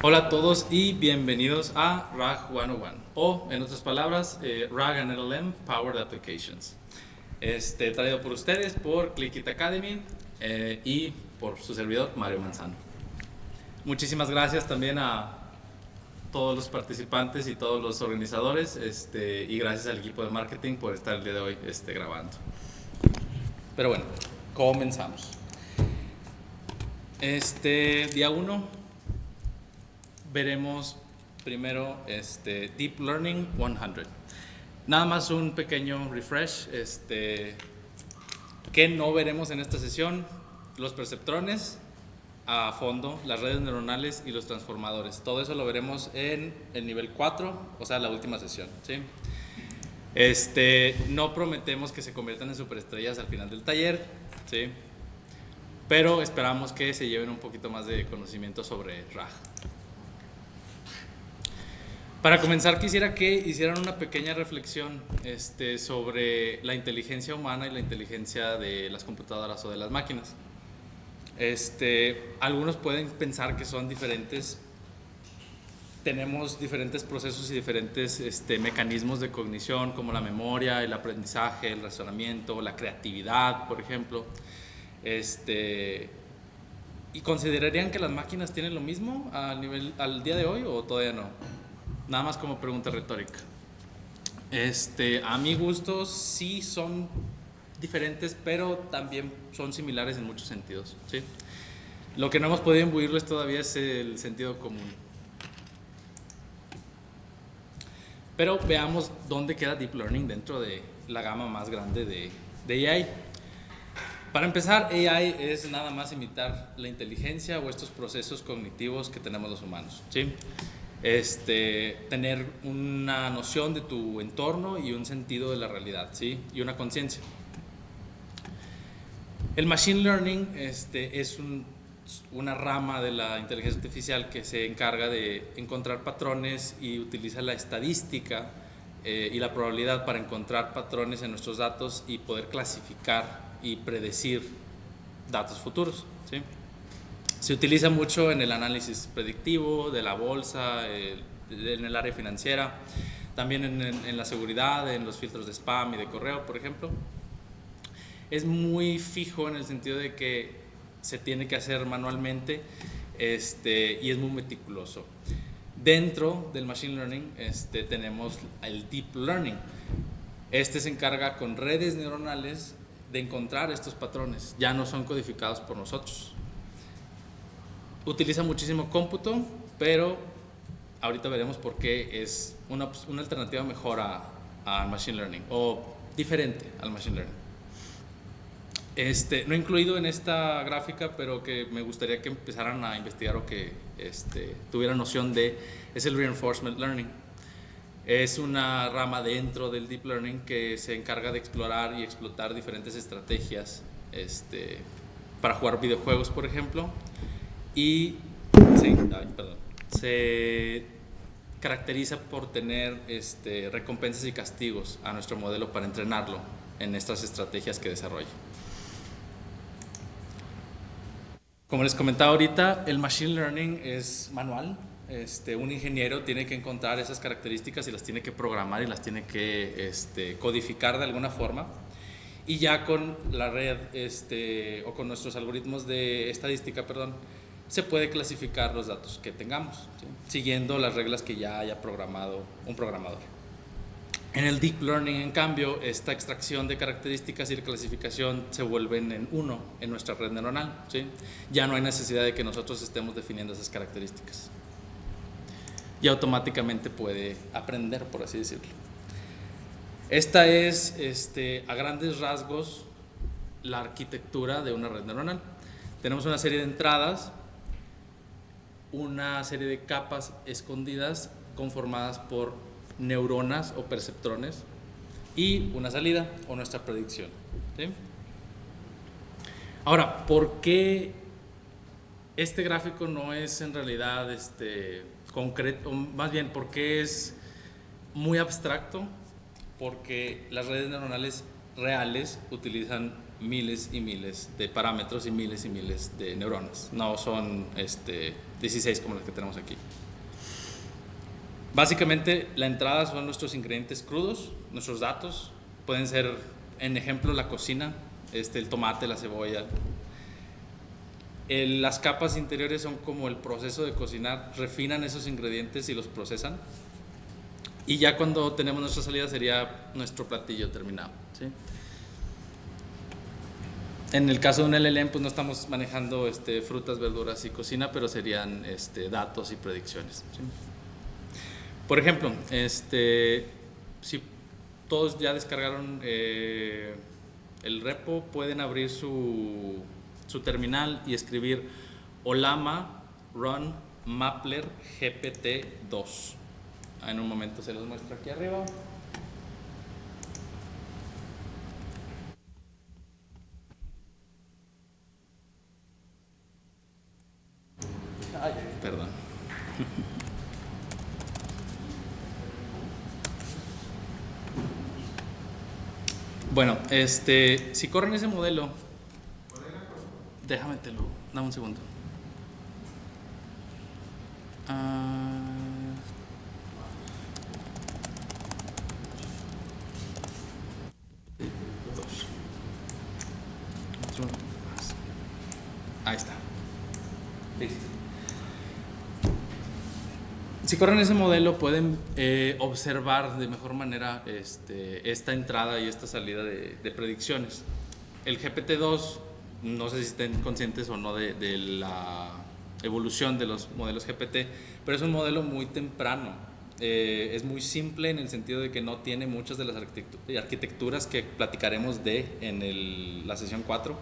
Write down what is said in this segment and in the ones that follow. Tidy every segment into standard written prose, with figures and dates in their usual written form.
Hola a todos y bienvenidos a RAG 101 o en otras palabras RAG and LLM Powered Applications. Traído por ustedes por Clickit Academy y por su servidor Mario Manzano. Muchísimas gracias también a todos los participantes y todos los organizadores y gracias al equipo de marketing por estar el día de hoy grabando. Pero bueno, comenzamos. Día 1 veremos primero Deep Learning 100. Nada más un pequeño refresh. ¿Qué no veremos en esta sesión? Los perceptrones a fondo, las redes neuronales y los transformadores. Todo eso lo veremos en el nivel 4, o sea, la última sesión, ¿sí? No prometemos que se conviertan en superestrellas al final del taller, ¿sí? Pero esperamos que se lleven un poquito más de conocimiento sobre RAG. Para comenzar, quisiera que hicieran una pequeña reflexión sobre la inteligencia humana y la inteligencia de las computadoras o de las máquinas. Algunos pueden pensar que son diferentes. Tenemos diferentes procesos y diferentes mecanismos de cognición, como la memoria, el aprendizaje, el razonamiento, la creatividad, por ejemplo. ¿Y considerarían que las máquinas tienen lo mismo al día de hoy o todavía no? Nada más como pregunta retórica. A mi gusto sí son diferentes, pero también son similares en muchos sentidos, ¿sí? Lo que no hemos podido imbuirles todavía es el sentido común. Pero veamos dónde queda Deep Learning dentro de la gama más grande de AI. Para empezar, AI es nada más imitar la inteligencia o estos procesos cognitivos que tenemos los humanos, ¿sí? Tener una noción de tu entorno y un sentido de la realidad, ¿sí? Y una conciencia. El Machine Learning es una rama de la inteligencia artificial que se encarga de encontrar patrones y utiliza la estadística y la probabilidad para encontrar patrones en nuestros datos y poder clasificar y predecir datos futuros, ¿sí? Se utiliza mucho en el análisis predictivo de la bolsa, en el área financiera, también en la seguridad, en los filtros de spam y de correo, por ejemplo. Es muy fijo en el sentido de que se tiene que hacer manualmente y es muy meticuloso. Dentro del Machine Learning tenemos el Deep Learning. Se encarga con redes neuronales de encontrar estos patrones, ya no son codificados por nosotros. Utiliza muchísimo cómputo, pero ahorita veremos por qué es una alternativa mejor al Machine Learning o diferente al Machine Learning. No he incluido en esta gráfica, pero que me gustaría que empezaran a investigar o que tuvieran noción es el Reinforcement Learning. Es una rama dentro del Deep Learning que se encarga de explorar y explotar diferentes estrategias para jugar videojuegos, por ejemplo. Y se caracteriza por tener recompensas y castigos a nuestro modelo para entrenarlo en estas estrategias que desarrolla. Como les comentaba ahorita, el Machine Learning es manual. Un ingeniero tiene que encontrar esas características y las tiene que programar y las tiene que codificar de alguna forma. Y ya con la red o con nuestros algoritmos de estadística, se puede clasificar los datos que tengamos, ¿sí? Siguiendo las reglas que ya haya programado un programador. En el Deep Learning, en cambio, esta extracción de características y de clasificación se vuelven en uno en nuestra red neuronal, ¿sí? Ya no hay necesidad de que nosotros estemos definiendo esas características. Y automáticamente puede aprender, por así decirlo. Esta es, a grandes rasgos, la arquitectura de una red neuronal. Tenemos una serie de entradas, una serie de capas escondidas conformadas por neuronas o perceptrones y una salida o nuestra predicción, ¿sí? Ahora, ¿por qué este gráfico no es en realidad concreto? Más bien, ¿por qué es muy abstracto? Porque las redes neuronales reales utilizan miles y miles de parámetros y miles de neuronas. No son 16 como las que tenemos aquí. Básicamente, la entrada son nuestros ingredientes crudos, nuestros datos. Pueden ser, en ejemplo, la cocina, el tomate, la cebolla. Las capas interiores son como el proceso de cocinar, refinan esos ingredientes y los procesan. Y ya cuando tenemos nuestra salida sería nuestro platillo terminado, ¿sí? En el caso de un LLM, pues no estamos manejando frutas, verduras y cocina, pero serían datos y predicciones, ¿sí? Por ejemplo, si todos ya descargaron el repo, pueden abrir su terminal y escribir Ollama run Mapler GPT-2. En un momento se los muestro aquí arriba. Ay, perdón. Bueno, si corren ese modelo, déjame dame un segundo. Ahí está. Listo. Si corren ese modelo pueden observar de mejor manera esta entrada y esta salida de predicciones. El GPT-2, no sé si estén conscientes o no de la evolución de los modelos GPT, pero es un modelo muy temprano. Es muy simple en el sentido de que no tiene muchas de las arquitecturas que platicaremos en la sesión 4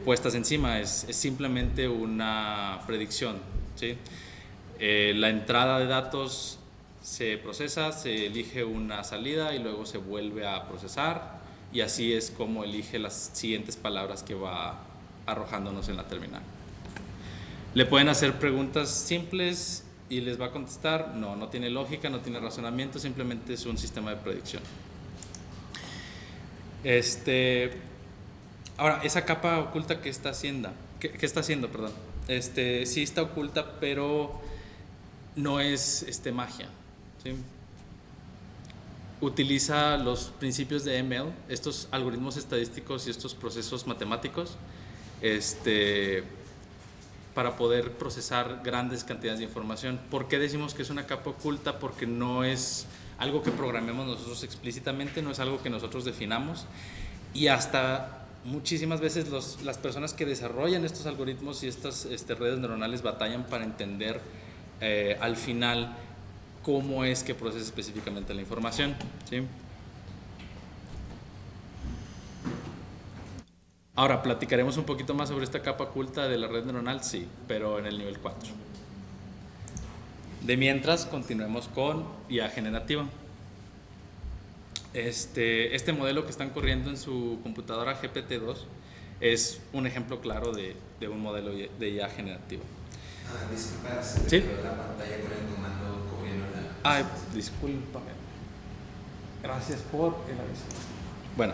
puestas encima. Es simplemente una predicción, ¿sí? La entrada de datos se procesa, se elige una salida y luego se vuelve a procesar, y así es como elige las siguientes palabras que va arrojándonos en la terminal. Le pueden hacer preguntas simples y les va a contestar. No tiene lógica, no tiene razonamiento, simplemente es un sistema de predicción. Ahora, esa capa oculta que está haciendo, sí está oculta, pero no es magia, ¿sí? Utiliza los principios de ML, estos algoritmos estadísticos y estos procesos matemáticos, para poder procesar grandes cantidades de información. ¿Por qué decimos que es una capa oculta? Porque no es algo que programemos nosotros explícitamente, no es algo que nosotros definamos, y hasta muchísimas veces las personas que desarrollan estos algoritmos y estas redes neuronales batallan para entender al final cómo es que procesa específicamente la información, ¿sí? Ahora, platicaremos un poquito más sobre esta capa oculta de la red neuronal, sí, pero en el nivel 4. De mientras, continuemos con IA generativa. Este modelo que están corriendo en su computadora GPT-2 es un ejemplo claro de un modelo de IA generativa. Disculpa, se te quedó la pantalla con el comando cubriendo la... Ay, discúlpame. Gracias por el aviso. Bueno,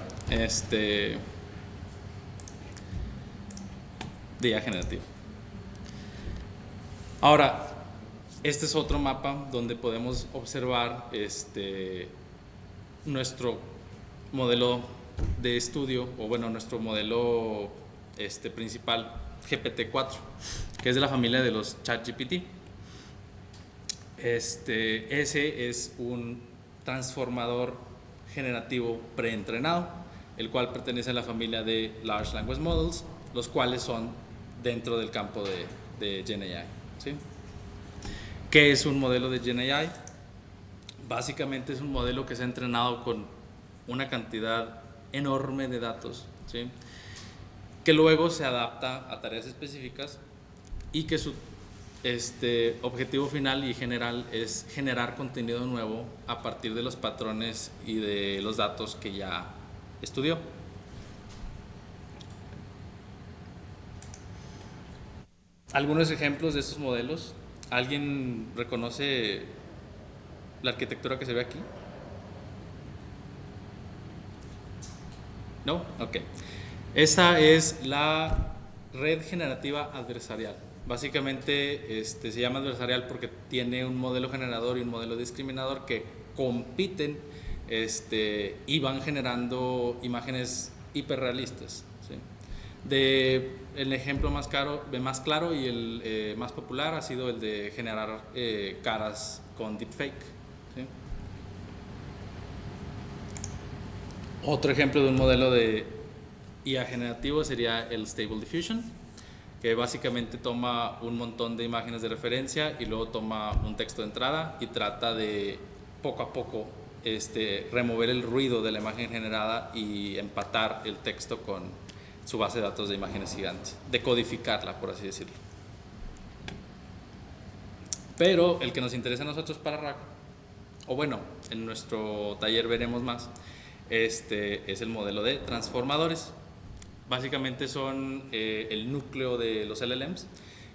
de IA generativa. Ahora, este es otro mapa donde podemos observar nuestro modelo de estudio, o bueno, nuestro modelo principal, GPT-4, que es de la familia de los ChatGPT. Ese es un transformador generativo preentrenado, el cual pertenece a la familia de Large Language Models, los cuales son dentro del campo de GenAI, ¿sí? ¿Qué es un modelo de GenAI? Básicamente es un modelo que se ha entrenado con una cantidad enorme de datos, ¿sí? Que luego se adapta a tareas específicas y que su objetivo final y general es generar contenido nuevo a partir de los patrones y de los datos que ya estudió. Algunos ejemplos de estos modelos. ¿Alguien reconoce la arquitectura que se ve aquí? ¿No? Ok. Esa es la red generativa adversarial. Básicamente se llama adversarial porque tiene un modelo generador y un modelo discriminador que compiten y van generando imágenes hiperrealistas. ¿Sí? El ejemplo más claro y el más popular ha sido el de generar caras con deepfake. ¿Sí? Otro ejemplo de un modelo de IA generativo sería el Stable Diffusion, que básicamente toma un montón de imágenes de referencia y luego toma un texto de entrada y trata de poco a poco remover el ruido de la imagen generada y empatar el texto con su base de datos de imágenes gigantes, decodificarla, por así decirlo. Pero el que nos interesa a nosotros para RAG, o bueno, en nuestro taller veremos más, es el modelo de transformadores. Básicamente son el núcleo de los LLMs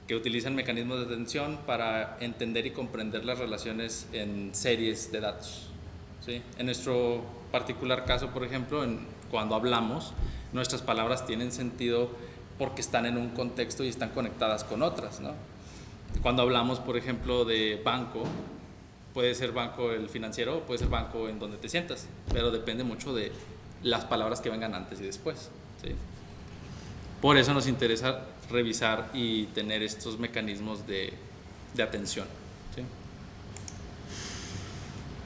que utilizan mecanismos de atención para entender y comprender las relaciones en series de datos. ¿Sí? En nuestro particular caso, por ejemplo, cuando hablamos, nuestras palabras tienen sentido porque están en un contexto y están conectadas con otras, ¿no? Cuando hablamos, por ejemplo, de banco, puede ser banco el financiero, puede ser banco en donde te sientas, pero depende mucho de las palabras que vengan antes y después. ¿Sí? Por eso nos interesa revisar y tener estos mecanismos de atención. ¿Sí?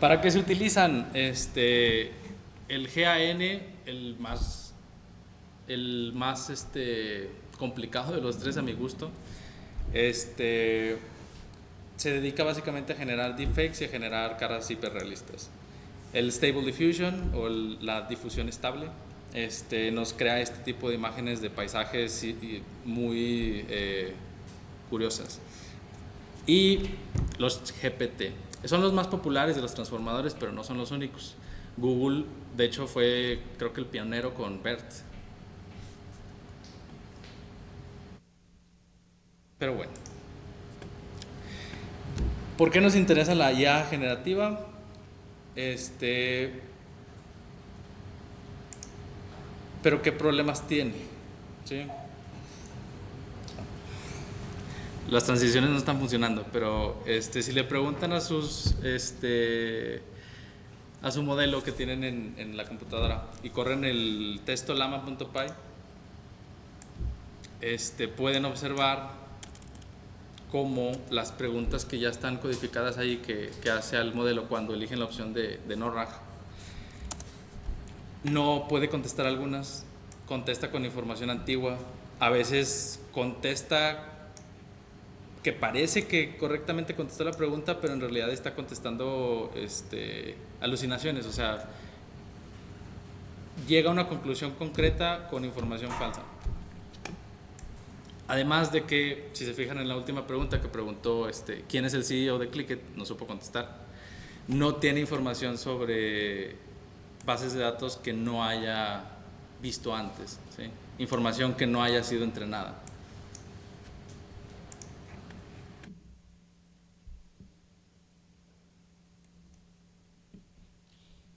¿Para qué se utilizan? El GAN, el más complicado de los tres a mi gusto, se dedica básicamente a generar deepfakes y a generar caras hiperrealistas. El Stable Diffusion o la difusión estable nos crea este tipo de imágenes de paisajes muy curiosas. Y los GPT son los más populares de los transformadores, pero no son los únicos. Google, de hecho, fue creo que el pionero con BERT. Pero bueno, ¿por qué nos interesa la IA generativa? Pero ¿qué problemas tiene? ¿Sí? Las transiciones no están funcionando, pero si le preguntan a sus a su modelo que tienen en la computadora y corren el texto llama.py, pueden observar cómo las preguntas que ya están codificadas ahí que hace al modelo cuando eligen la opción de no RAG, no puede contestar algunas, contesta con información antigua, a veces contesta que parece que correctamente contestó la pregunta, pero en realidad está contestando alucinaciones, o sea, llega a una conclusión concreta con información falsa. Además de que, si se fijan en la última pregunta que preguntó quién es el CEO de Clickit, no supo contestar. No tiene información sobre bases de datos que no haya visto antes, ¿sí? Información que no haya sido entrenada.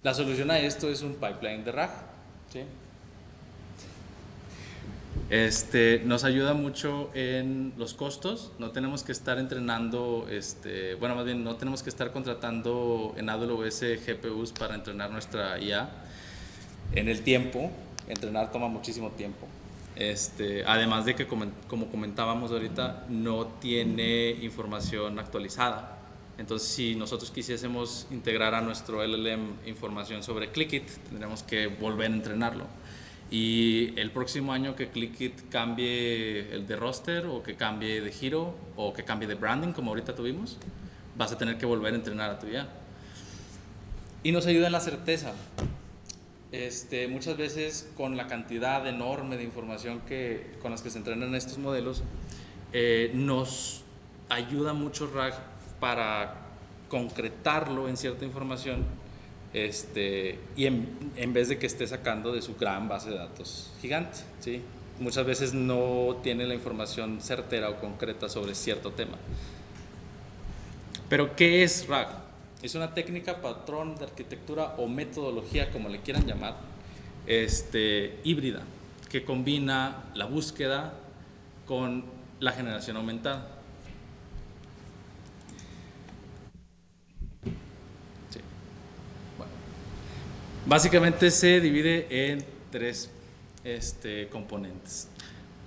La solución a esto es un pipeline de RAG. ¿Sí? Nos ayuda mucho en los costos. No tenemos que estar entrenando, bueno, más bien no tenemos que estar contratando en AWS GPUs para entrenar nuestra IA. En el tiempo, entrenar toma muchísimo tiempo. Además de que, como comentábamos ahorita, no tiene información actualizada. Entonces, si nosotros quisiésemos integrar a nuestro LLM información sobre Clickit, tendríamos que volver a entrenarlo. Y el próximo año que Clickit cambie el de roster o que cambie de giro o que cambie de branding, como ahorita tuvimos, vas a tener que volver a entrenar a tu IA. Y nos ayuda en la certeza. Muchas veces con la cantidad enorme de información con las que se entrenan estos modelos, nos ayuda mucho RAG para concretarlo en cierta información, y en vez de que esté sacando de su gran base de datos gigante, ¿sí? Muchas veces no tiene la información certera o concreta sobre cierto tema. Pero ¿qué es RAG? Es una técnica, patrón de arquitectura o metodología, como le quieran llamar, híbrida, que combina la búsqueda con la generación aumentada. Sí. Bueno. Básicamente se divide en tres componentes: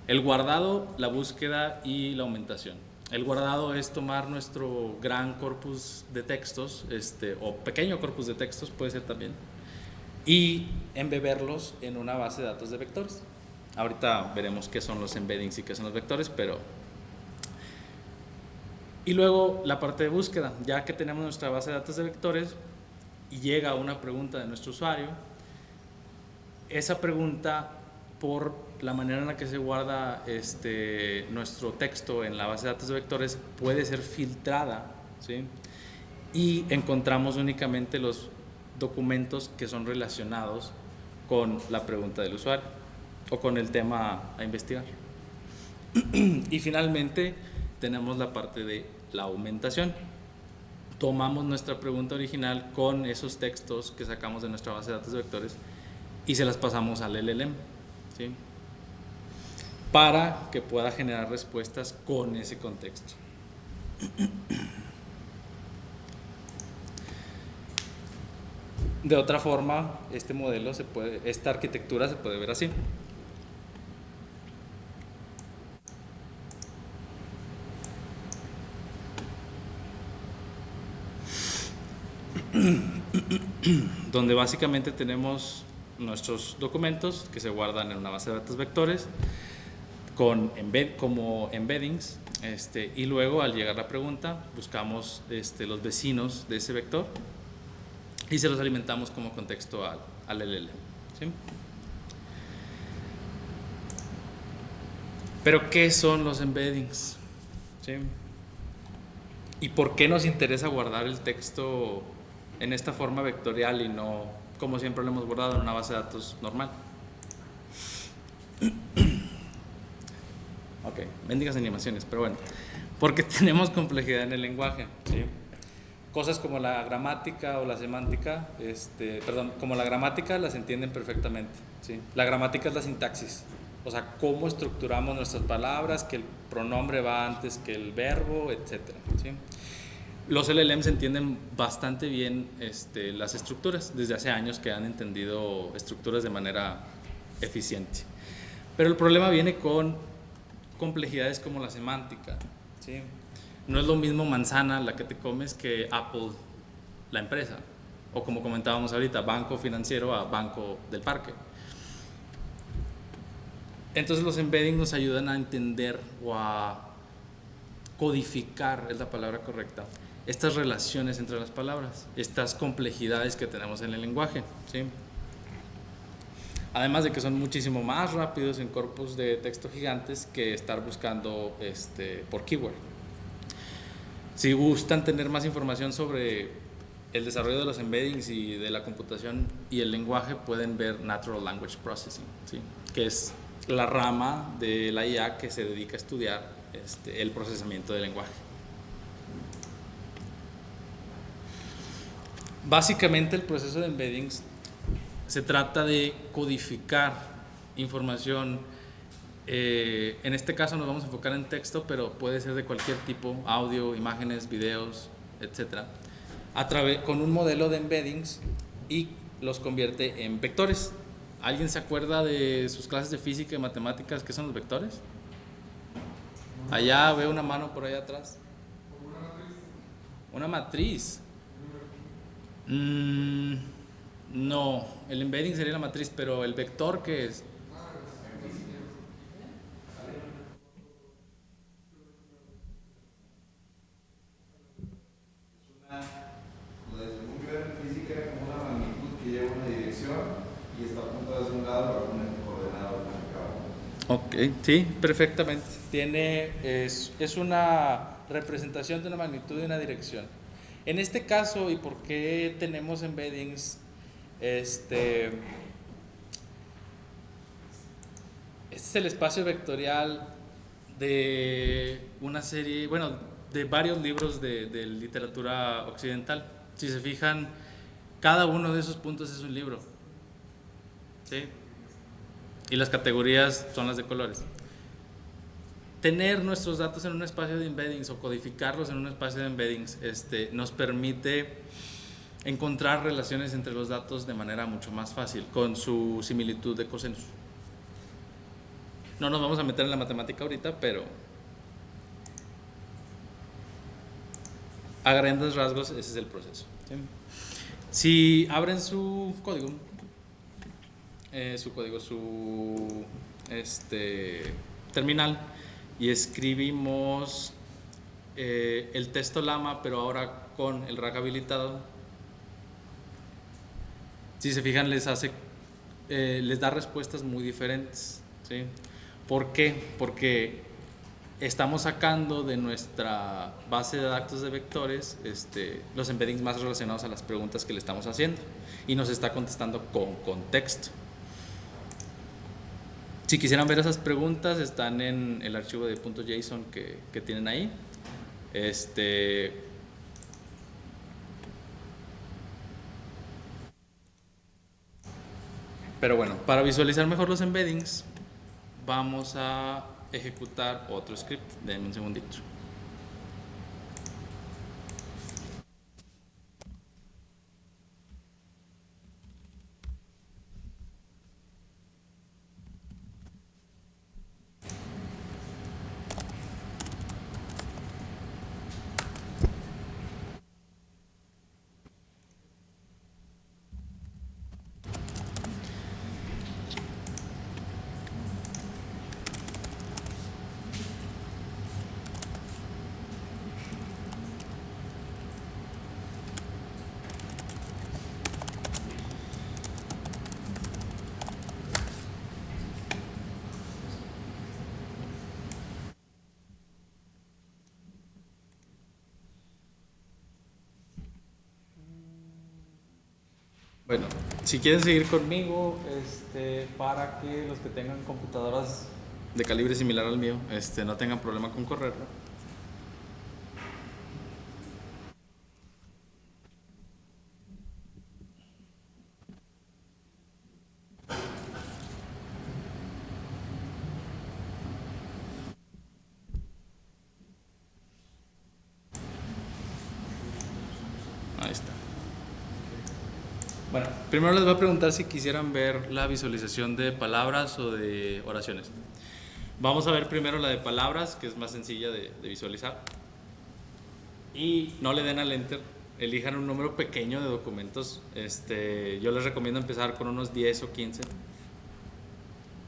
el guardado, la búsqueda y la aumentación. El guardado es tomar nuestro gran corpus de textos, o pequeño corpus de textos puede ser también, y embeberlos en una base de datos de vectores. Ahorita veremos qué son los embeddings y qué son los vectores, pero... Y luego la parte de búsqueda. Ya que tenemos nuestra base de datos de vectores y llega una pregunta de nuestro usuario, esa pregunta, por la manera en la que se guarda nuestro texto en la base de datos de vectores, puede ser filtrada, ¿sí? Y encontramos únicamente los documentos que son relacionados con la pregunta del usuario o con el tema a investigar. Y finalmente tenemos la parte de la aumentación. Tomamos nuestra pregunta original con esos textos que sacamos de nuestra base de datos de vectores y se las pasamos al LLM, ¿sí? Para que pueda generar respuestas con ese contexto. De otra forma, esta arquitectura se puede ver así. Donde básicamente tenemos nuestros documentos que se guardan en una base de datos vectores como embeddings, y luego al llegar la pregunta buscamos los vecinos de ese vector y se los alimentamos como contexto al LLM, ¿sí? Pero ¿qué son los embeddings? ¿Sí? ¿Y por qué nos interesa guardar el texto en esta forma vectorial y no como siempre lo hemos guardado en una base de datos normal? Ok, mendigas animaciones, pero bueno, porque tenemos complejidad en el lenguaje, ¿sí? Cosas como la gramática o la semántica, como la gramática las entienden perfectamente, ¿sí? La gramática es la sintaxis, o sea, cómo estructuramos nuestras palabras, que el pronombre va antes que el verbo, etcétera, ¿sí? Los LLMs entienden bastante bien las estructuras, desde hace años que han entendido estructuras de manera eficiente. Pero el problema viene con complejidades como la semántica, ¿sí? No es lo mismo manzana la que te comes que Apple, la empresa, o como comentábamos ahorita, banco financiero a banco del parque. Entonces los embeddings nos ayudan a entender o a codificar, es la palabra correcta, estas relaciones entre las palabras, estas complejidades que tenemos en el lenguaje, ¿sí? Además de que son muchísimo más rápidos en corpus de texto gigantes que estar buscando por keyword. Si gustan tener más información sobre el desarrollo de los embeddings y de la computación y el lenguaje, pueden ver Natural Language Processing, ¿sí? Que es la rama de la IA que se dedica a estudiar el procesamiento del lenguaje. Básicamente el proceso de embeddings se trata de codificar información, en este caso nos vamos a enfocar en texto, pero puede ser de cualquier tipo, audio, imágenes, videos, etc. Con un modelo de embeddings y los convierte en vectores. ¿Alguien se acuerda de sus clases de física y matemáticas? ¿Qué son los vectores? Allá veo una mano por allá atrás. Una matriz. No, el embedding sería la matriz, pero el vector, ¿qué es? Según yo en física era como una magnitud que lleva una dirección y está apuntada hacia un lado o alguna coordenada o Ok, sí, perfectamente. Es una representación de una magnitud y una dirección. En este caso, ¿y por qué tenemos embeddings? Este es el espacio vectorial de una serie, bueno, de varios libros de literatura occidental. Si se fijan, cada uno de esos puntos es un libro, ¿sí? y las categorías son las de colores. Tener nuestros datos en un espacio de embeddings o codificarlos en un espacio de embeddings nos permite encontrar relaciones entre los datos de manera mucho más fácil, con su similitud de cosinus. No nos vamos a meter en la matemática ahorita, pero a grandes rasgos ese es el proceso. ¿Sí? Si abren su código, su terminal, y escribimos el texto llama, pero ahora con el rack habilitado, si se fijan les da respuestas muy diferentes, ¿sí? ¿Por qué? Porque estamos sacando de nuestra base de datos de vectores los embeddings más relacionados a las preguntas que le estamos haciendo, y nos está contestando con contexto. Si quisieran ver esas preguntas, están en el archivo de .json que tienen ahí. Pero bueno, para visualizar mejor los embeddings, vamos a ejecutar otro script. Denme un segundito. Bueno, si quieren seguir conmigo, para que los que tengan computadoras de calibre similar al mío, no tengan problema con correrlo. Ahí está. Bueno, primero les voy a preguntar si quisieran ver la visualización de palabras o de oraciones. Vamos a ver primero la de palabras, que es más sencilla de visualizar. Y no le den al enter, elijan un número pequeño de documentos. Yo les recomiendo empezar con unos 10 o 15.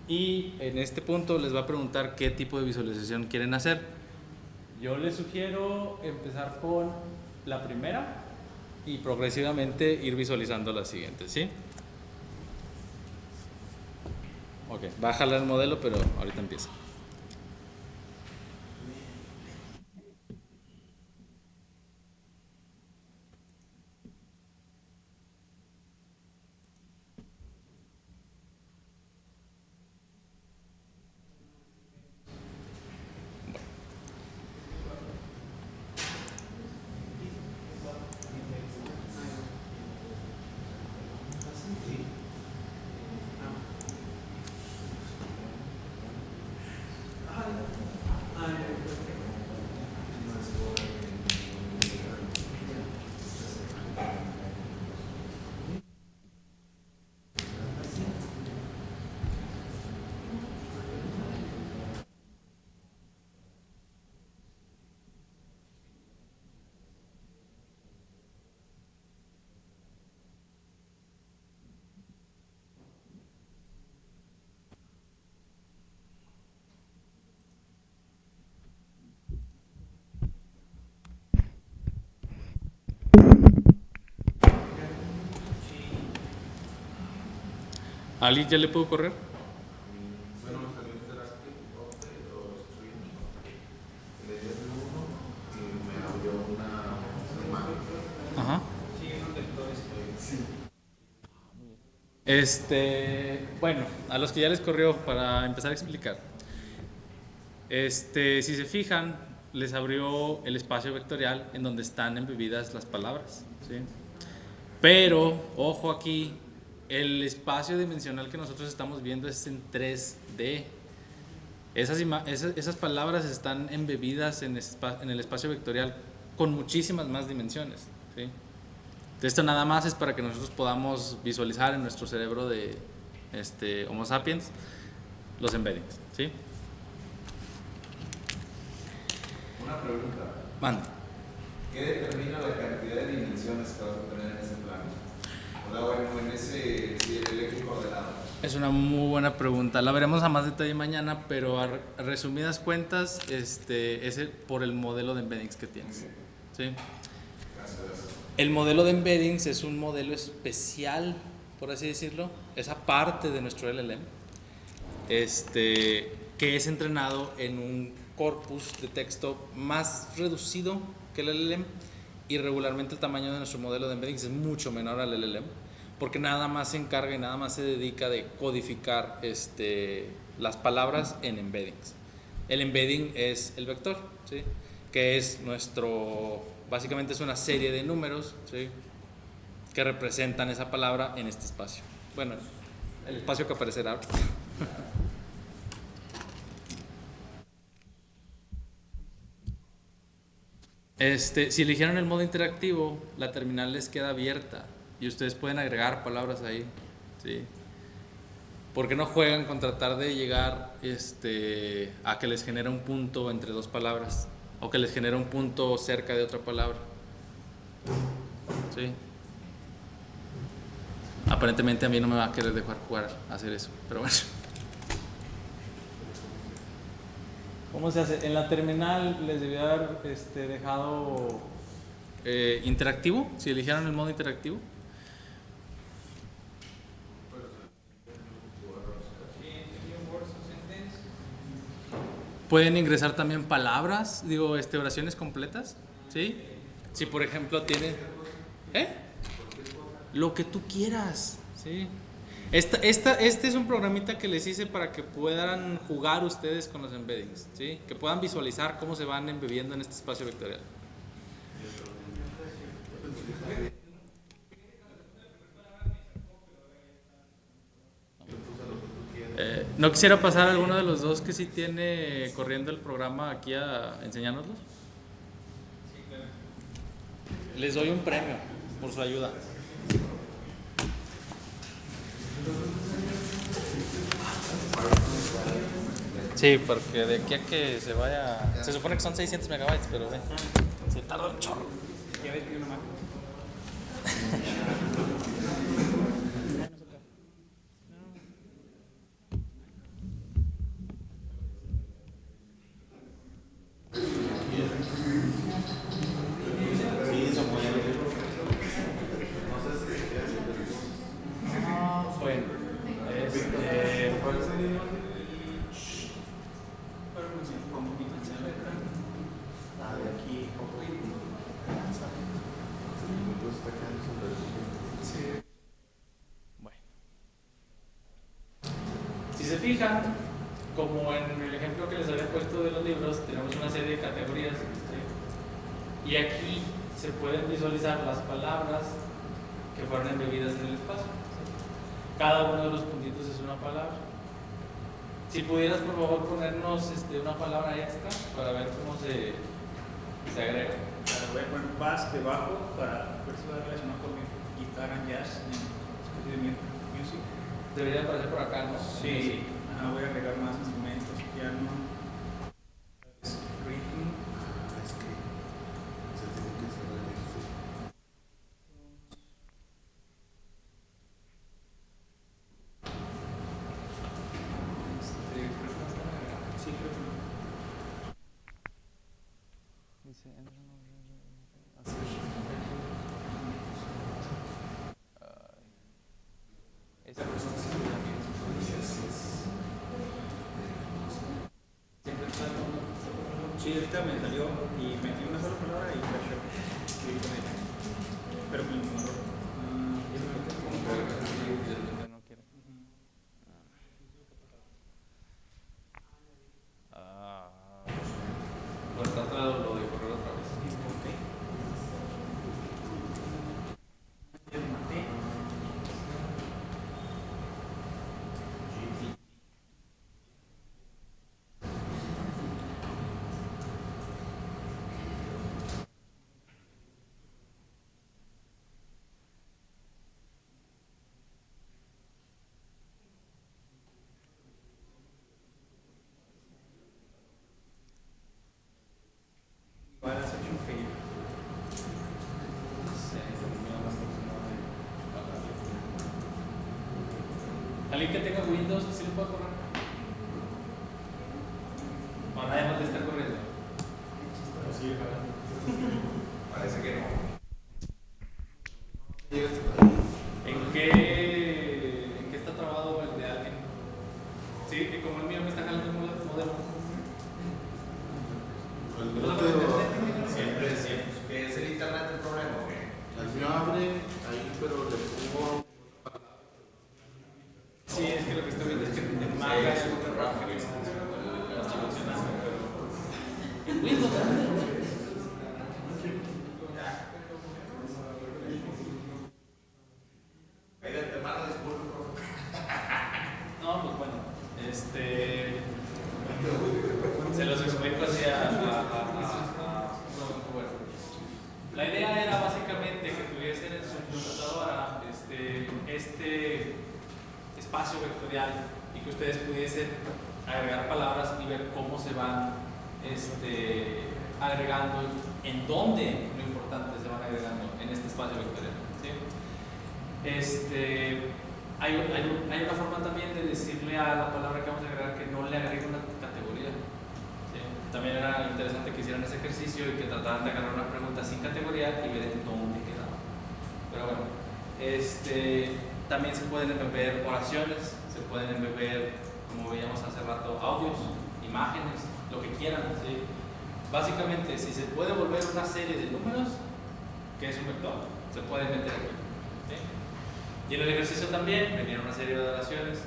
Y en este punto les va a preguntar qué tipo de visualización quieren hacer. Yo les sugiero empezar con la primera y progresivamente ir visualizando las siguientes, ¿sí? Ok, va a jalar el modelo, pero ahorita empieza. ¿Ali ya le puedo correr? Bueno, me salió Interactive Update o Stream. Le di el 1 y me abrió una imagen. Ajá. Bueno, a los que ya les corrió, para empezar a explicar. Si se fijan, les abrió el espacio vectorial en donde están embebidas las palabras, ¿sí? Pero, ojo aquí, el espacio dimensional que nosotros estamos viendo es en 3D. Esas palabras están embebidas en el espacio vectorial con muchísimas más dimensiones, ¿sí? Esto nada más es para que nosotros podamos visualizar en nuestro cerebro de Homo sapiens los embeddings, ¿sí? Una pregunta. Mande. ¿Qué determina la cantidad de dimensiones que vas a tener en ese plano? O sea, bueno, en ese el eje coordenado. Es una muy buena pregunta. La veremos a más detalle mañana, pero a resumidas cuentas, es por el modelo de embeddings que tienes, ¿sí? Gracias. El modelo de embeddings es un modelo especial, por así decirlo, esa parte de nuestro LLM, que es entrenado en un corpus de texto más reducido que el LLM, y regularmente el tamaño de nuestro modelo de embeddings es mucho menor al LLM, porque nada más se encarga y nada más se dedica de codificar las palabras en embeddings. El embedding es el vector, ¿sí? Que es básicamente es una serie de números, ¿sí? Que representan esa palabra en este espacio. Bueno, el espacio que aparecerá. Si eligieron el modo interactivo, la terminal les queda abierta y ustedes pueden agregar palabras ahí, ¿sí? ¿Por qué no juegan con tratar de llegar a que les genere un punto entre dos palabras o que les genere un punto cerca de otra palabra? ¿Sí? Aparentemente a mí no me va a querer dejar jugar a hacer eso, pero bueno. ¿Cómo se hace? En la terminal les debía haber dejado interactivo, si eligieron el modo interactivo. Pueden ingresar también palabras, oraciones completas, ¿sí? Si por ejemplo tienen... Lo que tú quieras, ¿sí? Este es un programita que les hice para que puedan jugar ustedes con los embeddings, ¿sí? Que puedan visualizar cómo se van embebiendo en este espacio vectorial. ¿No quisiera pasar a alguno de los dos que sí tiene corriendo el programa aquí a enseñárnoslos? Les doy un premio por su ayuda. Sí, porque de aquí a que se vaya... Se supone que son 600 megabytes, pero se tarda un chorro. Ya ves que una máquina. Si se fijan, como en el ejemplo que les había puesto de los libros, tenemos una serie de categorías, ¿sí? Y aquí se pueden visualizar las palabras que fueron embebidas en el espacio, ¿sí? Cada uno de los puntitos es una palabra. Si pudieras por favor ponernos una palabra extra para ver cómo se agrega. Claro, voy a poner bass debajo para ver si va relacionado con mi guitarra jazz en music. Debería aparecer por acá, ¿no? Sí. Voy a agregar más instrumentos, piano, rhythm. Sí, creo que no. Sí, ahorita me salió y metí una sola palabra y crashó. Pero me ignoró. No quiere. Pues trata lo de correr otra vez. ¿Alguien que tenga Windows sí lo puede correr? ¿O nadie más le está corriendo? Parece que no. ¿En qué está trabado el de alguien? Sí, que como el mío me está jalando un modelo. Siempre, que es el internet el problema, ¿o qué? El mío abre ahí, pero le pongo. Sí, es que lo que estoy viendo es que en Mac hay algo que raro que no está funcionando, pero en Windows también. Te mando disculpas, profe. No, pues bueno, se los explico así bueno. La idea era básicamente que tuviesen en su computadora este espacio vectorial y que ustedes pudiesen agregar palabras y ver cómo se van agregando, en dónde, lo importante, se van agregando en este espacio vectorial, ¿sí? Hay una forma también de decirle a la palabra que vamos a agregar que no le agregue una categoría, ¿sí? También era interesante que hicieran ese ejercicio y que trataran de agarrar una pregunta sin categoría y ver en dónde quedaba. Pero bueno, también se pueden embeber oraciones, se pueden embeber, como veíamos hace rato, audios, imágenes, lo que quieran, ¿sí? Básicamente, si se puede volver una serie de números, que es un vector, se puede meter aquí, ¿sí? Y en el ejercicio también venían una serie de oraciones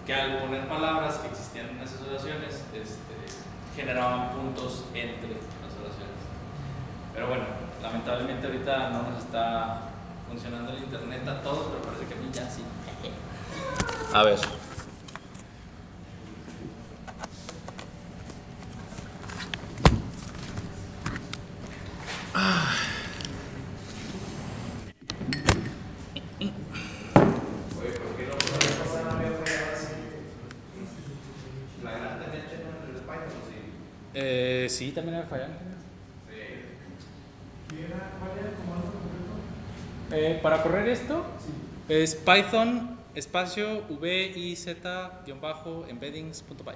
que al poner palabras que existían en esas oraciones generaban puntos entre las oraciones. Pero bueno, lamentablemente ahorita no nos está funcionando el internet a todos, pero parece que a mí ya sí. A ver. Oye, ¿por qué no podemos pasar a ver ahora sí? Flagrantemente no en el Python, sí. Sí, también era fallar. ¿Cuál era el comando completo? Para correr esto, es Python espacio viz-embeddings.py.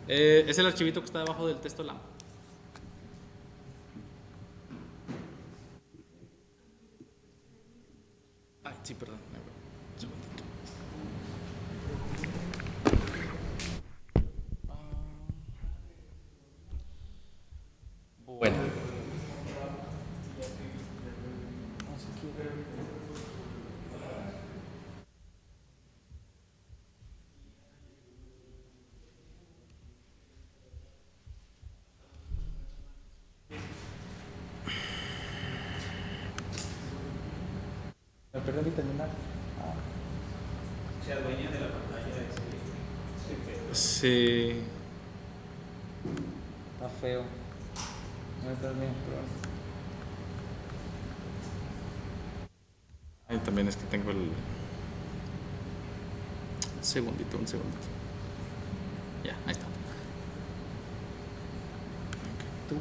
Es el archivito que está debajo del texto LAMP. Ay, sí, perdón. Un segundito. Bueno. Me perdí mi terminal. Se adueña de la pantalla de Sí. Está feo. No está bien, pero... Ahí también es que tengo el... Un segundito. Ya, ahí está. Tú.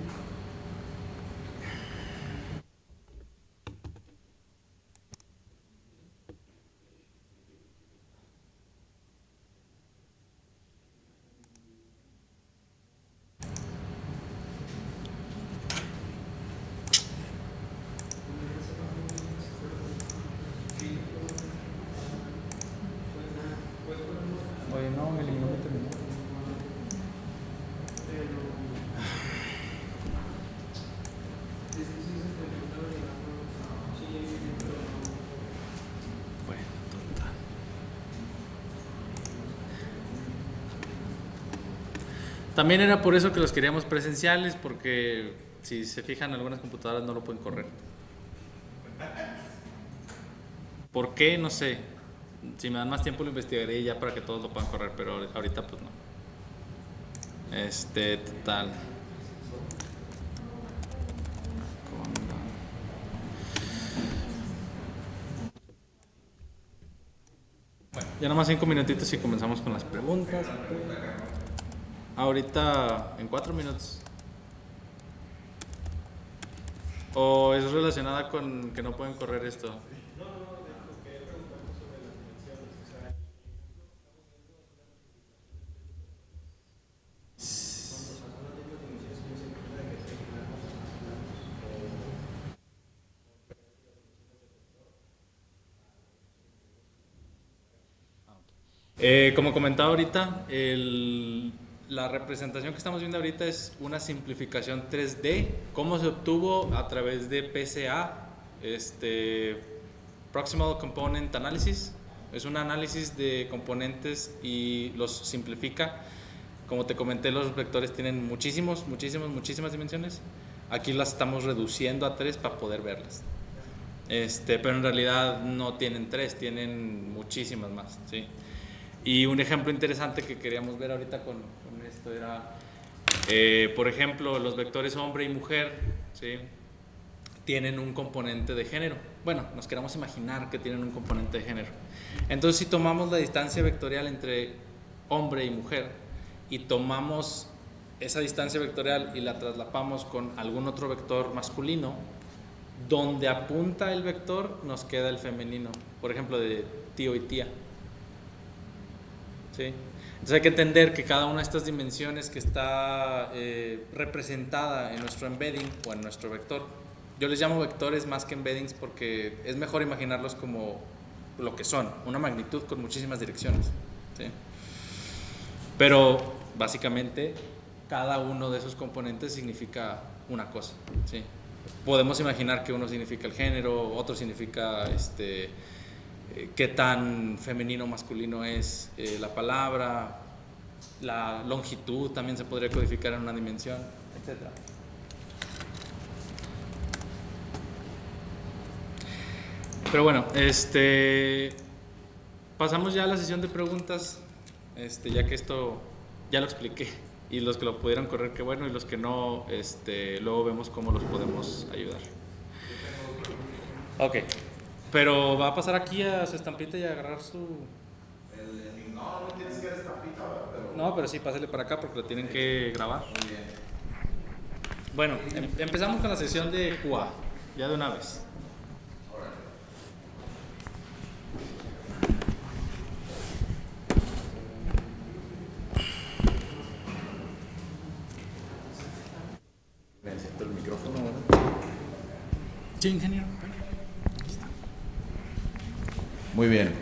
Oye, no, me eliminó mi terminal. Bueno, total. También era por eso que los queríamos presenciales, porque si se fijan, algunas computadoras no lo pueden correr. ¿Por qué? No sé. Si me dan más tiempo lo investigaré ya para que todos lo puedan correr, pero ahorita pues no. Total. Bueno, ya nomás 5 minutitos y comenzamos con las preguntas. Ahorita en 4 minutos. ¿O es relacionada con que no pueden correr esto? Como comentaba ahorita, la representación que estamos viendo ahorita es una simplificación 3D. ¿Cómo se obtuvo? A través de PCA, Proximal Component Analysis. Es un análisis de componentes y los simplifica. Como te comenté, los vectores tienen muchísimas dimensiones. Aquí las estamos reduciendo a 3 para poder verlas. Pero en realidad no tienen 3, tienen muchísimas más, ¿sí? Y un ejemplo interesante que queríamos ver ahorita con esto era, por ejemplo, los vectores hombre y mujer, ¿sí? Tienen un componente de género. Bueno, nos queremos imaginar que tienen un componente de género. Entonces, si tomamos la distancia vectorial entre hombre y mujer y tomamos esa distancia vectorial y la traslapamos con algún otro vector masculino, donde apunta el vector nos queda el femenino, por ejemplo, de tío y tía. ¿Sí? Entonces hay que entender que cada una de estas dimensiones que está representada en nuestro embedding o en nuestro vector, yo les llamo vectores más que embeddings porque es mejor imaginarlos como lo que son, una magnitud con muchísimas direcciones, ¿sí? Pero básicamente cada uno de esos componentes significa una cosa, ¿sí? Podemos imaginar que uno significa el género, otro significa qué tan femenino o masculino es la palabra, la longitud también se podría codificar en una dimensión, etc. Pero bueno, pasamos ya a la sesión de preguntas, ya que esto ya lo expliqué y los que lo pudieron correr, qué bueno, y los que no, luego vemos cómo los podemos ayudar. Ok. Pero va a pasar aquí a su estampita y a agarrar su... No tienes que dar estampita, pero... No, pero sí, pásale para acá porque lo tienen que grabar. Muy bien. Bueno, empezamos con la sesión de QA, ya de una vez. Necesito el micrófono, ¿verdad? Sí, ingeniero. Muy bien.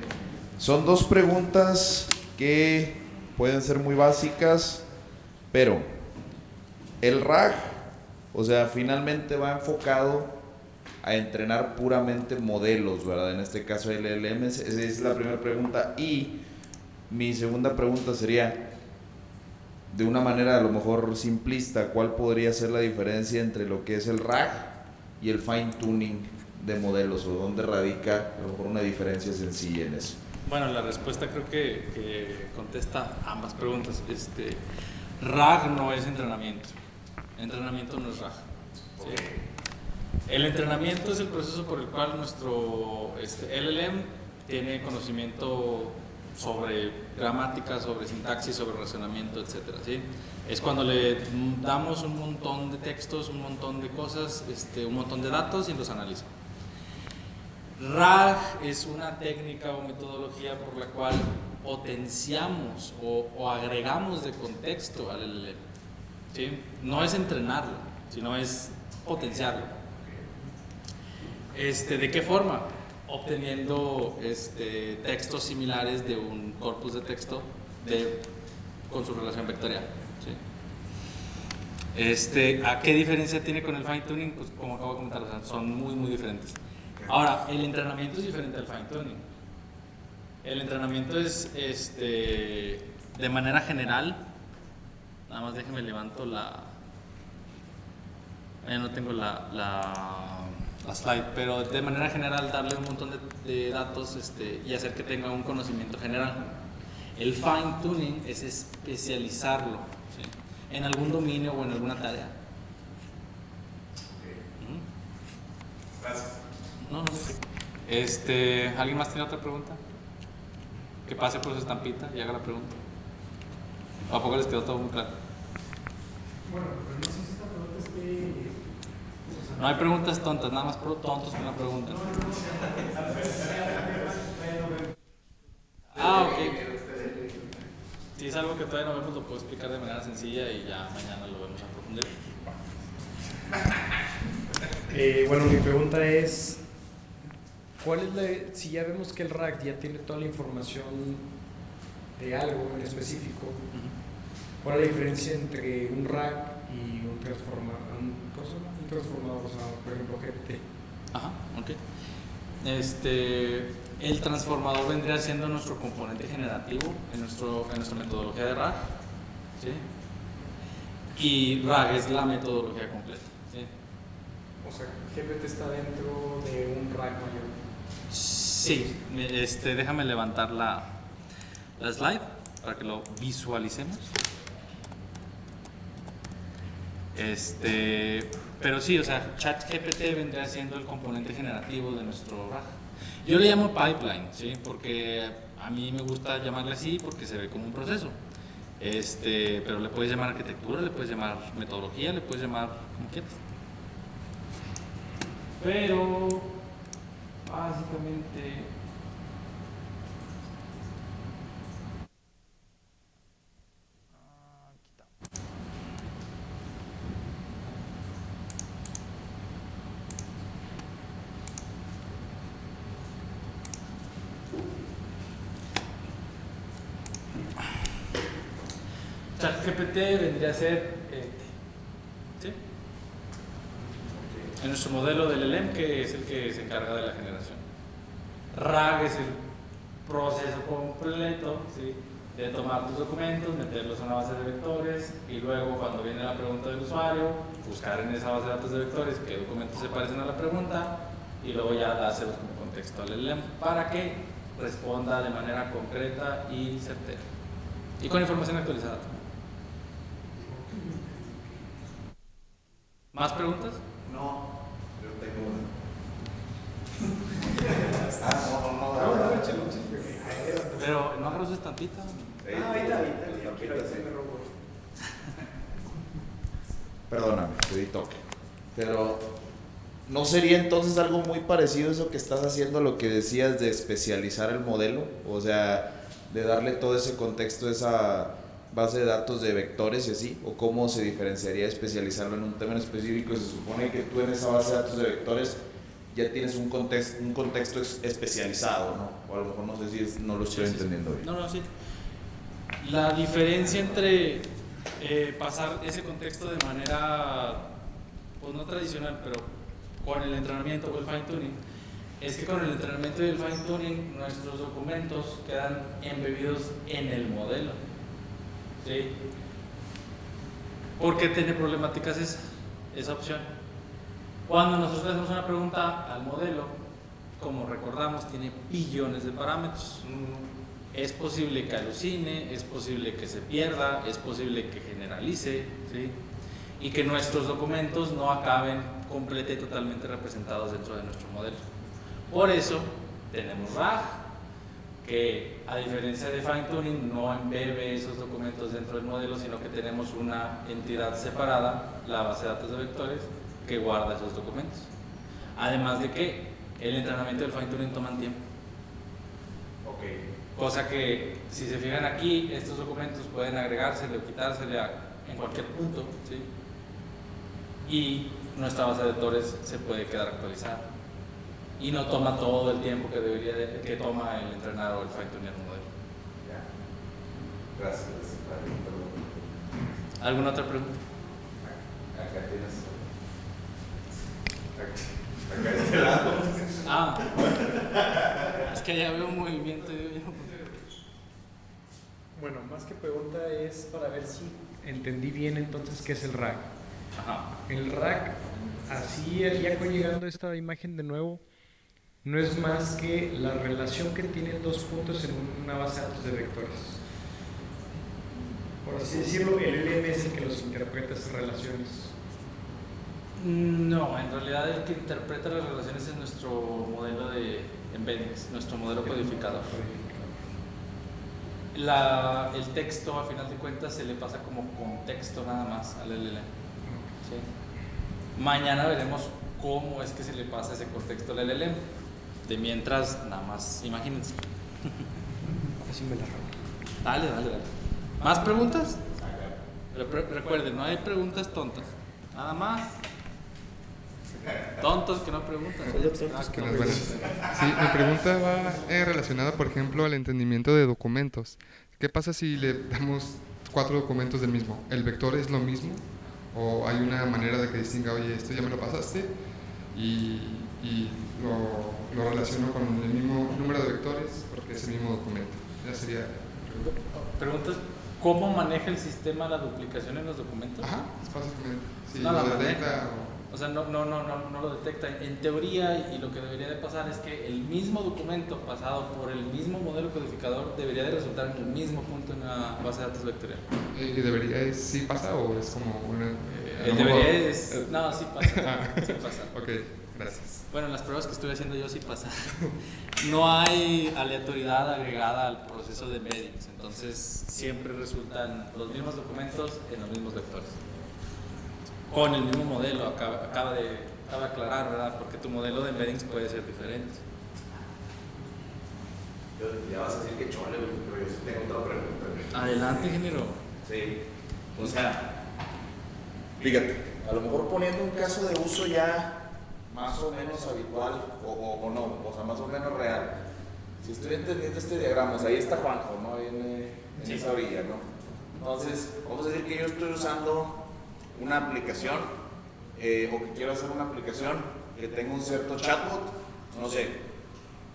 Son dos preguntas que pueden ser muy básicas, pero el RAG, o sea, finalmente va enfocado a entrenar puramente modelos, ¿verdad? En este caso LLMs, esa es la primera pregunta. Y mi segunda pregunta sería, de una manera a lo mejor simplista, ¿cuál podría ser la diferencia entre lo que es el RAG y el fine tuning de modelos, o dónde radica a lo mejor una diferencia sencilla en eso? Bueno, la respuesta creo que contesta ambas preguntas. RAG no es entrenamiento. Entrenamiento no es RAG. ¿Sí? El entrenamiento es el proceso por el cual nuestro LLM tiene conocimiento sobre gramática, sobre sintaxis, sobre razonamiento, etcétera, ¿sí? Es cuando le damos un montón de textos, un montón de cosas, un montón de datos y los analiza. RAG es una técnica o metodología por la cual potenciamos o agregamos de contexto al LLM, ¿sí? No es entrenarlo, sino es potenciarlo. ¿De qué forma? Obteniendo textos similares de un corpus de texto con su relación vectorial, ¿sí? ¿A qué diferencia tiene con el fine tuning? Pues como acabo de comentar, o sea, son muy muy diferentes. Ahora, el entrenamiento es diferente al fine tuning. El entrenamiento es de manera general. Nada más déjenme levanto ya no tengo la slide, pero de manera general darle un montón de datos y hacer que tenga un conocimiento general. El fine tuning es especializarlo, ¿sí? En algún dominio o en alguna tarea. Gracias. No. ¿Alguien más tiene otra pregunta? Que pase por su estampita y haga la pregunta. ¿A poco les quedó todo muy claro? Bueno, pero no sé si esta pregunta esté... No hay preguntas tontas, nada más tontos que no preguntan. Ok. Si es algo que todavía no vemos, lo puedo explicar de manera sencilla y ya mañana lo vemos a profundidad. Bueno, mi pregunta es, ¿cuál es si ya vemos que el RAG ya tiene toda la información de algo en específico, ¿cuál es la diferencia entre un rack y un transformador? Un transformador, o sea, por ejemplo, GPT. Ajá, ok. El transformador vendría siendo nuestro componente generativo en nuestra metodología de RAG, ¿sí? Y RAG es la metodología completa, ¿sí? O sea, GPT está dentro de un rack mayor. Sí, déjame levantar la slide para que lo visualicemos. Pero sí, o sea, ChatGPT vendría siendo el componente generativo de nuestro RAG. Yo le llamo pipeline, ¿sí? Porque a mí me gusta llamarle así porque se ve como un proceso. Pero le puedes llamar arquitectura, le puedes llamar metodología, le puedes llamar como quieras. Pero básicamente ChatGPT vendría a ser ¿sí? En nuestro modelo del LLM, que es el que se encarga de la generación. RAG es el proceso completo, ¿sí? De tomar tus documentos, meterlos en una base de vectores y luego cuando viene la pregunta del usuario, buscar en esa base de datos de vectores qué documentos se parecen a la pregunta y luego ya dárselos como contexto al LLM para que responda de manera concreta y certera. Y con información actualizada también. ¿Más preguntas? No, yo tengo una. Pero no agarras tantita. Ahorita, yo quiero hacerme robo. Perdóname, te di toque. Pero ¿no sería entonces algo muy parecido a eso que estás haciendo, lo que decías de especializar el modelo? O sea, de darle todo ese contexto, esa base de datos de vectores y así, o cómo se diferenciaría especializarlo en un tema en específico. Se supone que tú en esa base de datos de vectores ya tienes un contexto especializado, ¿no? O a lo mejor no sé si no lo estoy entendiendo bien. No, sí. La diferencia entre pasar ese contexto de manera, pues no tradicional, pero con el entrenamiento o el fine tuning, es que con el entrenamiento y el fine tuning nuestros documentos quedan embebidos en el modelo. ¿Sí? ¿Por qué tiene problemáticas esa opción? Cuando nosotros hacemos una pregunta al modelo, como recordamos, tiene billones de parámetros. Es posible que alucine, es posible que se pierda, es posible que generalice, ¿sí? Y que nuestros documentos no acaben completa y totalmente representados dentro de nuestro modelo. Por eso tenemos RAG, que a diferencia de fine tuning no embebe esos documentos dentro del modelo, sino que tenemos una entidad separada, la base de datos de vectores, que guarda esos documentos. Además de que el entrenamiento del fine tuning toma tiempo. Cosa que, si se fijan aquí, estos documentos pueden agregársele o quitársele en cualquier punto, ¿sí? Y nuestra base de vectores se puede quedar actualizada. Y no toma todo el tiempo que toma el entrenar o el fine tuning el modelo. Gracias. ¿Alguna otra pregunta? Acá de este lado. Es que ya veo un movimiento. Bueno, más que pregunta es para ver si entendí bien entonces qué es el rack. Ajá. El rack, así ya llegando a esta imagen de nuevo, no es más que la relación que tienen dos puntos en una base de datos de vectores. Por así decirlo, el LM es el que los interpreta esas relaciones. No, en realidad el que interpreta las relaciones es nuestro modelo de embeddings, nuestro modelo codificador. El texto, a final de cuentas, se le pasa como contexto nada más al LLM. ¿Sí? Mañana veremos cómo es que se le pasa ese contexto al LLM. De mientras, nada más, imagínense. Así me la robo. Dale. ¿Más preguntas? Recuerden, no hay preguntas tontas. Nada más. Tontos que no preguntan. Sí, mi pregunta va relacionada, por ejemplo, al entendimiento de documentos. ¿Qué pasa si le damos 4 documentos del mismo? ¿El vector es lo mismo? ¿O hay una manera de que distinga, oye, esto ya me lo pasaste y lo relaciono con el mismo número de vectores porque es el mismo documento? Ya sería... Preguntas, ¿cómo maneja el sistema la duplicación en los documentos? Ajá, es básicamente. Si No lo la detecta O sea, no lo detecta. En teoría, y lo que debería de pasar es que el mismo documento pasado por el mismo modelo codificador debería de resultar en el mismo punto en la base de datos vectorial. ¿Y debería, sí pasa o es como una...? Debería es... No, sí pasa. Sí pasa. Ok, gracias. Bueno, en las pruebas que estuve haciendo yo sí pasa. No hay aleatoriedad agregada al proceso de embeddings, entonces siempre resultan los mismos documentos en los mismos vectores. Con el mismo modelo, acaba de aclarar, ¿verdad? Porque tu modelo de embeddings puede ser diferente. Ya vas a decir que chole, pero yo sí tengo otra pregunta. Adelante, ingeniero. Sí, o sea, fíjate, a lo mejor poniendo un caso de uso ya más o menos habitual o no, o sea, más o menos real. Si estoy entendiendo este diagrama, o sea, ahí está Juanjo, ¿no? Ahí en esa orilla, ¿no? Entonces, vamos a decir que yo estoy usando una aplicación o que quiero hacer una aplicación que tenga un cierto chatbot, no sé,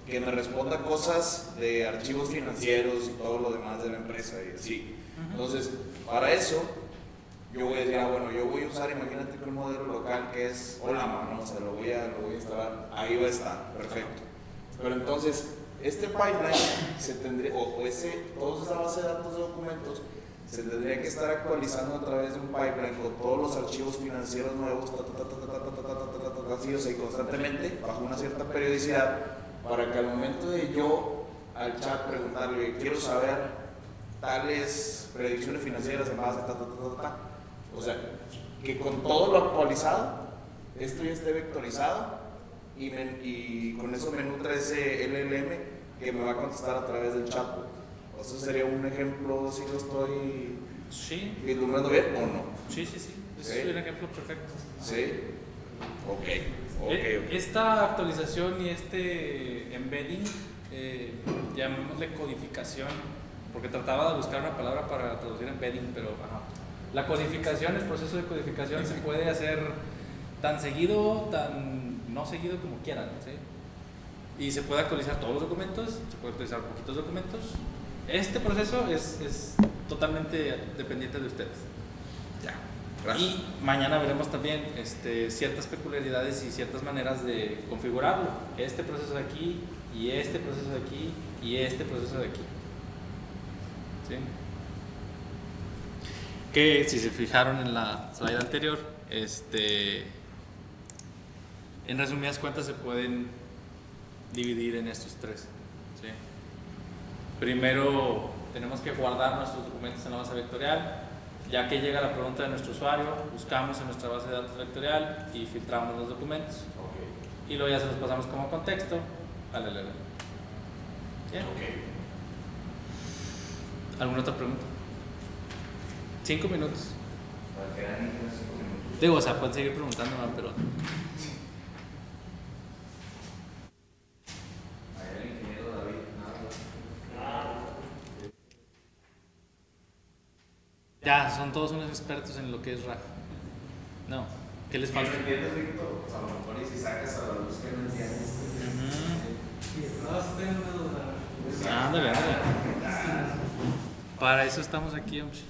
que me responda cosas de archivos financieros y todo lo demás de la empresa y así. Entonces, para eso, yo voy a decir, bueno, yo voy a usar, imagínate que un modelo local que es Olama, ¿no? O sea, lo voy a instalar, ahí va a estar, perfecto. Pero entonces, este pipeline se tendría, toda esa base de datos de documentos, se tendría que estar actualizando a través de un pipeline con todos los archivos financieros nuevos, así, o sea, y constantemente, bajo una cierta periodicidad, para que al momento de yo al chat preguntarle, quiero saber tales predicciones financieras en base a o sea, que con todo lo actualizado, esto ya esté vectorizado y con eso me nutre ese LLM que me va a contestar a través del chatbot. O sea, sería un ejemplo, si lo estoy iluminando bien o no. Sí. Es un ejemplo perfecto. Sí. Ok. Esta actualización y este embedding, llamémosle codificación, porque trataba de buscar una palabra para traducir embedding, pero la codificación, el proceso de codificación se puede hacer tan seguido, tan no seguido como quieran, ¿sí? Y se puede actualizar todos los documentos, se puede actualizar poquitos documentos. Este proceso es totalmente dependiente de ustedes. Ya, gracias. Y mañana veremos también ciertas peculiaridades y ciertas maneras de configurarlo. Este proceso de aquí, y este proceso de aquí, y este proceso de aquí. ¿Sí? Que si se fijaron en la slide anterior, en resumidas cuentas se pueden dividir en estos tres. ¿Sí? Primero tenemos que guardar nuestros documentos en la base vectorial. Ya que llega la pregunta de nuestro usuario, buscamos en nuestra base de datos vectorial y filtramos los documentos. Y luego ya se los pasamos como contexto al LLM. ¿Bien? ¿Alguna otra pregunta? 5 minutos. Digo, o sea, pueden seguir preguntando, ¿no? Pero... Ya, son todos unos expertos en lo que es RAG. No, ¿qué les falta? ¿Entiendes, Víctor? A lo mejor y si sacas a la luz que no entiendes. Ándale. Para eso estamos aquí, hombre.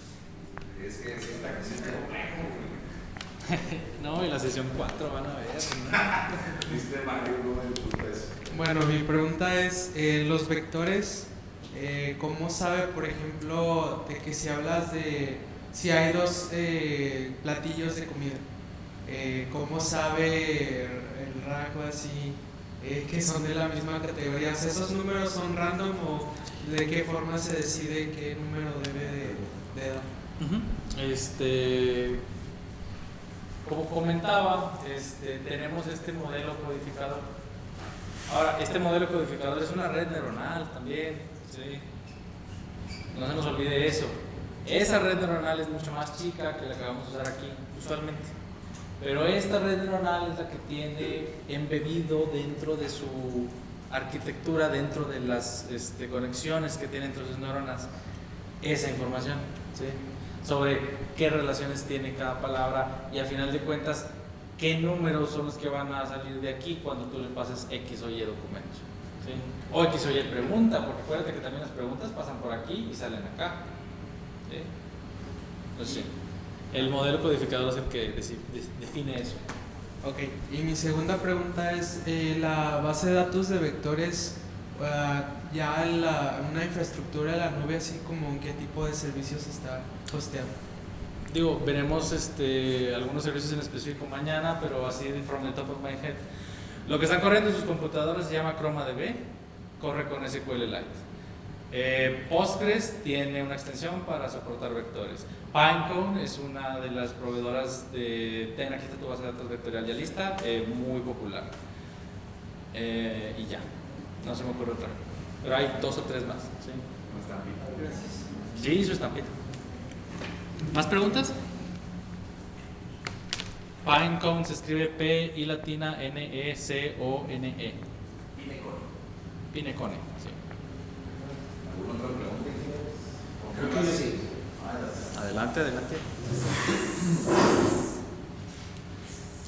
Es que es esta que se complejo. No, y la sesión 4 van a ver. Viste Mario, Bueno, mi pregunta es, los vectores, ¿cómo sabe, por ejemplo, de que si hablas de, si hay dos platillos de comida, cómo sabe el rasgo así, que son de la misma categoría? ¿Esos números son random o de qué forma se decide qué número debe de dar? Como comentaba, tenemos este modelo codificador. Ahora, este modelo codificador es una red neuronal también, ¿sí? No se nos olvide eso. Esa red neuronal es mucho más chica que la que vamos a usar aquí, usualmente. Pero esta red neuronal es la que tiene embebido dentro de su arquitectura, dentro de las conexiones que tiene entre sus neuronas, esa información, ¿sí? Sobre qué relaciones tiene cada palabra y al final de cuentas qué números son los que van a salir de aquí cuando tú le pases X o Y documentos, ¿sí? O X o Y pregunta, porque acuérdate que también las preguntas pasan por aquí y salen acá, ¿sí? Entonces, sí, el modelo codificador es el que define eso. Ok, y mi segunda pregunta es, la base de datos de vectores, ya una infraestructura de la nube, así como en qué tipo de servicios está hosteando. Digo, veremos algunos servicios en específico mañana, pero así from the top of my head. Lo que están corriendo en sus computadoras se llama ChromaDB, corre con SQLite. Postgres tiene una extensión para soportar vectores. Pinecone es una de las proveedoras de ten, aquí está tu base de datos vectorial ya lista, muy popular. Y ya, no se me ocurre otra. Pero hay 2 o 3 más. ¿Sí? Sí, su estampita. ¿Más preguntas? Pinecone se escribe P I latina N E C O N E. Pinecone, sí. ¿Alguna otra pregunta? Creo que sí. Adelante, adelante.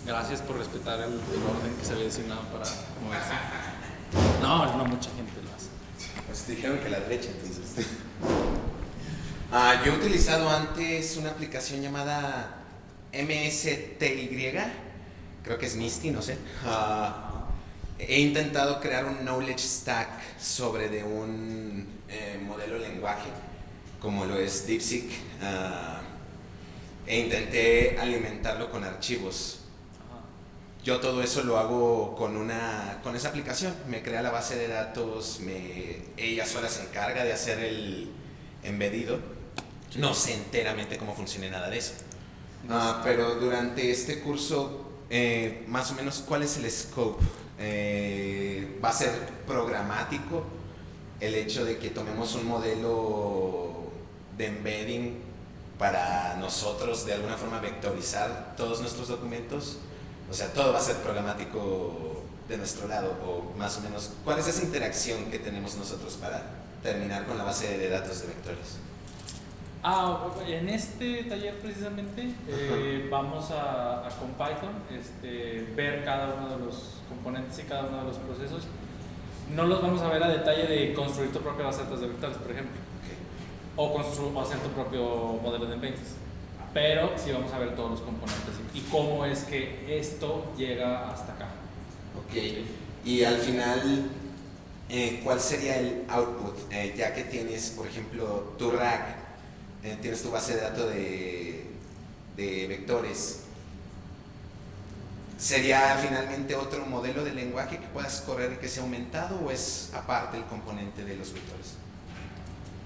Gracias por respetar el orden que se había designado para moverse. No, mucha gente lo hace. Pues te dijeron que la derecha, entonces. Yo he utilizado antes una aplicación llamada MSTY, creo que es Misty, no sé. He intentado crear un knowledge stack sobre de un modelo de lenguaje, como lo es DeepSeek, e intenté alimentarlo con archivos. Yo todo eso lo hago con esa aplicación. Me crea la base de datos, ella sola se encarga de hacer el embedido. No sé enteramente cómo funciona nada de eso. Pero durante este curso, más o menos, ¿cuál es el scope? ¿Va a ser programático el hecho de que tomemos un modelo de embedding para nosotros de alguna forma vectorizar todos nuestros documentos? O sea, todo va a ser programático de nuestro lado, o más o menos, ¿cuál es esa interacción que tenemos nosotros para terminar con la base de datos de vectores? En este taller precisamente vamos a con Python ver cada uno de los componentes y cada uno de los procesos. No los vamos a ver a detalle de construir tu propia base de datos de vectores, por ejemplo, o hacer tu propio modelo de embeddings, pero sí vamos a ver todos los componentes y cómo es que esto llega hasta acá. Ok, y al final, ¿cuál sería el output? Ya que tienes, por ejemplo, tu RAG, tienes tu base de datos de vectores, ¿sería finalmente otro modelo de lenguaje que puedas correr y que sea aumentado, o es aparte el componente de los vectores?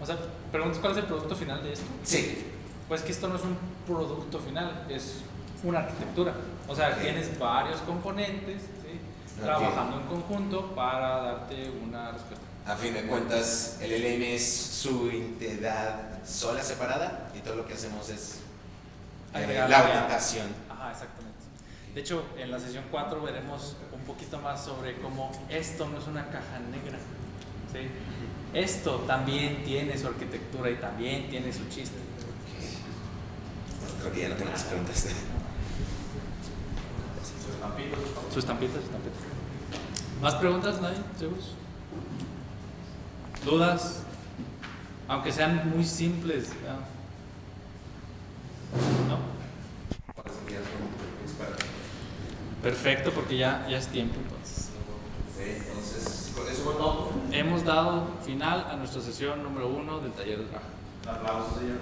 O sea, ¿preguntas cuál es el producto final de esto? Sí. Pues que esto no es un producto final, es una arquitectura. O sea, tienes varios componentes, ¿sí? Trabajando en conjunto para darte una respuesta. A fin de cuentas, el LM es su entidad sola, separada, y todo lo que hacemos es agregar la orientación. Ajá, exactamente. De hecho, en la sesión 4 veremos un poquito más sobre cómo esto no es una caja negra, ¿sí? Esto también tiene su arquitectura y también tiene su chiste. Creo que ya no tengo más preguntas. Su estampita. ¿Más preguntas? ¿Nadie? ¿Seguros? ¿Dudas? Aunque sean muy simples. ¿No? Perfecto, porque ya es tiempo entonces. Entonces, con eso fue todo. Hemos dado final a nuestra sesión número 1 del taller de trabajo. Un aplauso, señor.